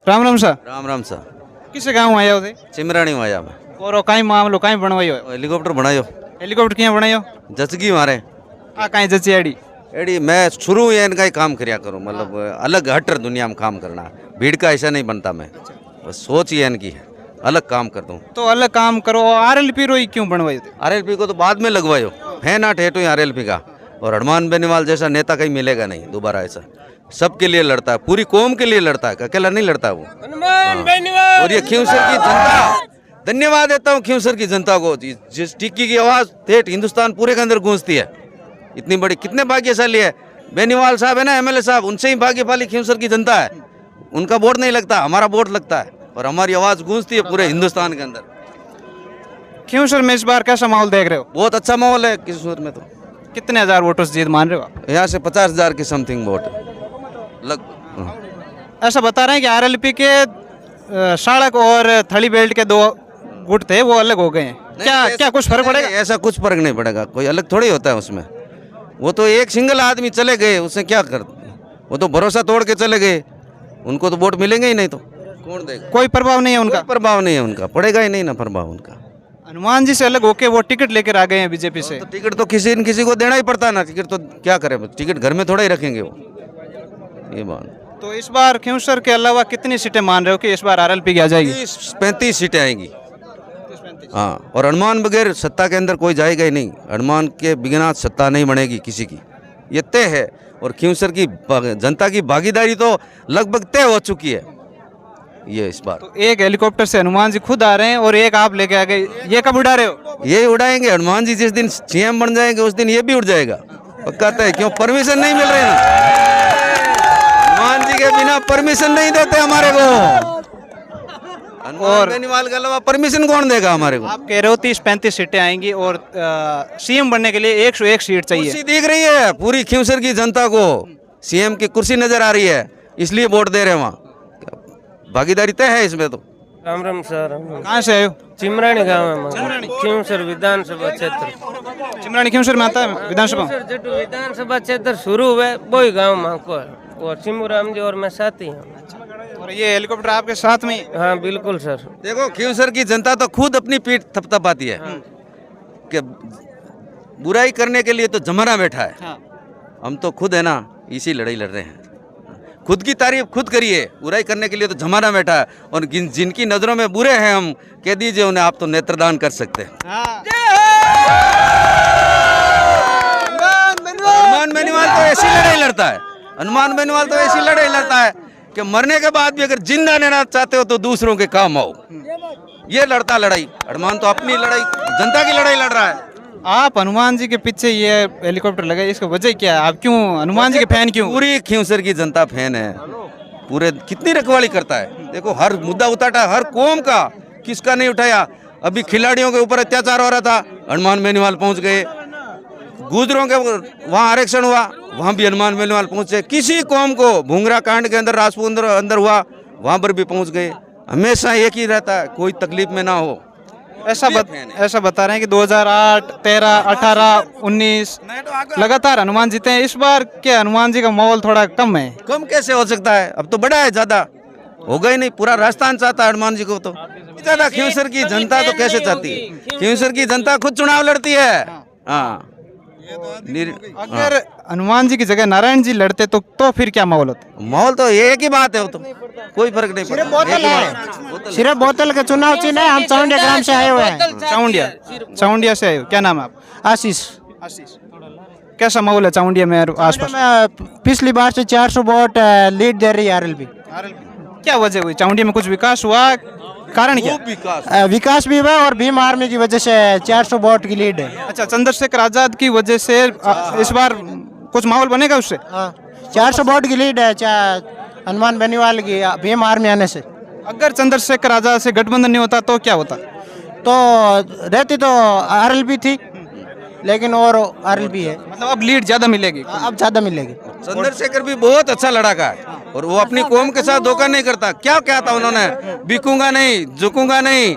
राम राम सा राम सा किसे गाँव आया हो थे चिमराणी में आया मैं और काई मामलो काई बनवायो हेलीकॉप्टर बनायो हेलीकॉप्टर क्या बनायो जचगी मारे आ काई जची आड़ी एडी मैं शुरू या इनका ही काम करया करूँ मतलब अलग हटर दुनिया में काम करना भीड़ का ऐसा नहीं बनता मैं बस सोच ही इनकी है अलग काम कर दूँ तो अलग काम करो आरएलपी रोई क्यों बनवायो थे आरएलपी को तो बाद में लगवायो है ना ठेठो आरएलपी का और हनुमान बेनीवाल जैसा नेता कहीं मिलेगा नहीं दोबारा ऐसा सबके लिए लड़ता है पूरी कौम के लिए लड़ता है अकेला नहीं लड़ता वो और ये खींवसर की जनता धन्यवाद देता हूँ खींवसर की जनता को जिस टिक्की की आवाज़ ठेठ हिंदुस्तान पूरे के अंदर गूंजती है इतनी बड़ी कितने भाग्यशाली है बेनीवाल साहब है ना एमएलए साहब उनसे ही भाग्यशाली खींवसर की जनता है उनका वोट नहीं लगता हमारा वोट लगता है और हमारी आवाज़ गूंजती है पूरे हिंदुस्तान के अंदर क्यों सर मैं इस बार कैसा माहौल देख रहे हो बहुत अच्छा माहौल है किशोर में तो कितने हजार वोटों से जीत मान रहे हो आप? यहाँ से 50,000 की समथिंग वोट लग ऐसा बता रहे हैं कि आरएलपी के सड़क और थली बेल्ट के दो गुट थे वो अलग हो गए हैं क्या कुछ फर्क पड़ेगा ऐसा कुछ फर्क नहीं पड़ेगा कोई अलग थोड़ी होता है उसमें वो तो एक सिंगल आदमी चले गए उससे क्या कर वो तो भरोसा तोड़ के चले गए उनको तो वोट मिलेंगे ही नहीं तो कौन देगा कोई प्रभाव नहीं है उनका प्रभाव नहीं है उनका पड़ेगा ही नहीं ना प्रभाव उनका हनुमान जी से अलग होके वो टिकट लेकर आ गए हैं बीजेपी से तो टिकट तो किसी न किसी को देना ही पड़ता है ना टिकट तो क्या करें टिकट घर में थोड़ा ही रखेंगे वो ये बात तो इस बार खींवसर के अलावा कितनी सीटें मान रहे हो कि इस बार आरएलपी की आ जाएगी 35 सीटें आएंगी हाँ और हनुमान बगैर सत्ता के अंदर कोई जाएगा ही नहीं हनुमान के बिना सत्ता नहीं बनेगी किसी की ये तय है और खींवसर की जनता की भागीदारी तो लगभग तय हो चुकी है ये इस बार तो एक हेलीकॉप्टर से हनुमान जी खुद आ रहे हैं और एक आप लेके आ गए ये कब उड़ा रहे हो ये उड़ाएंगे हनुमान जी जिस दिन सीएम बन जाएंगे उस दिन ये भी उड़ जाएगा पक्का तय क्यों परमिशन नहीं मिल रही ना हनुमान जी के बिना परमिशन नहीं देते हमारे को और बेनीवाल के अलावा परमिशन कौन देगा हमारे को आप कह रहे हो 30-35 सीटें आएंगी और सीएम बनने के लिए 101 सीट चाहिए कुर्सी दिख रही है पूरी खींवसर की जनता को सीएम की कुर्सी नजर आ रही है इसलिए वोट दे रहे हैं वहाँ भागीदारी तय है इसमें तो राम राम सर कहाँ से आए हो चिमरानी गाँव है खींवसर विधानसभा क्षेत्र चिमरानी खींवसर में आता है विधानसभा जटू विधानसभा क्षेत्र शुरू हुए वही गाँव में को है और सिमूराम जी और मैं साथी हूँ और ये हेलीकॉप्टर आपके साथ में ही? हाँ बिल्कुल सर देखो खींवसर की जनता तो खुद अपनी पीठ थपथपाती है कि बुराई करने के लिए तो जमाना बैठा है हाँ। हम तो खुद है ना इसी लड़ाई लड़ रहे हैं खुद की तारीफ खुद करिए बुराई करने के लिए तो जमाना बैठा है और जिनकी नज़रों में बुरे हैं हम कह दीजिए उन्हें आप तो नेत्रदान कर सकते हैं हनुमान बेनीवाल तो ऐसी लड़ाई लड़ता है हनुमान बेनीवाल तो ऐसी लड़ाई लड़ता है कि मरने के बाद भी अगर जिंदा रहना चाहते हो तो दूसरों के काम आओ ये लड़ता लड़ाई हनुमान तो अपनी लड़ाई जनता की लड़ाई लड़ रहा है आप हनुमान जी के पीछे ये हेलीकॉप्टर लगा इसका वजह क्या है आप क्यों हनुमान जी के फैन क्यों पूरी खींवसर की जनता फैन है पूरे कितनी रखवाली करता है देखो हर मुद्दा उठाता हर कौम का किसका नहीं उठाया अभी खिलाड़ियों के ऊपर अत्याचार हो रहा था हनुमान बेनीवाल पहुंच गए गुजरों के वहाँ आरक्षण हुआ वहाँ भी हनुमान बेनीवाल पहुंचे किसी कौम को भूंगरा कांड के अंदर राजपूत अंदर हुआ वहाँ पर भी पहुंच गए हमेशा एक ही रहता है कोई तकलीफ में ना हो ऐसा बता रहे हैं कि 2008, 13, 18, 19 लगातार हनुमान जीते हैं इस बार के हनुमान जी का माहौल थोड़ा कम है कम कैसे हो सकता है अब तो बड़ा है ज्यादा होगा ही नहीं पूरा राजस्थान चाहता है हनुमान जी को तो ज्यादा खींवसर की जनता तो कैसे चाहती है खींवसर की जनता खुद चुनाव लड़ती है हाँ अगर हनुमान जी की जगह नारायण जी लड़ते तो फिर क्या माहौल होता माहौल तो एक ही बात है वो तो कोई फर्क नहीं पड़ता सिर्फ बोतल के चुनाव चिन्ह है हम चाउंडिया ग्राम से आए हुए हैं चाउंडिया से आए हो क्या नाम है आप आशीष कैसा माहौल है चाउंडिया में और आसपास पिछली बार से 400 वोट लीड दे रही है आरएलपी क्या वजह हुई चाउंडिया में कुछ विकास हुआ कारण क्या विकास भी हुआ और भीम आर्मी की वजह से 400 वोट की लीड है अच्छा चंद्रशेखर आजाद की वजह से इस बार कुछ माहौल बनेगा उससे 400 वोट की लीड है हनुमान बेनीवाल की भीम आर्मी आने से अगर चंद्रशेखर आजाद से गठबंधन नहीं होता तो क्या होता तो रहती तो आरएलपी थी लेकिन और आरएलपी है मतलब अब लीड ज्यादा मिलेगी अब ज्यादा मिलेगी चंद्रशेखर भी बहुत अच्छा लड़ाका है और वो अपनी कौम के साथ धोखा नहीं करता क्या था उन्होंने बिकूंगा नहीं झुकूंगा नहीं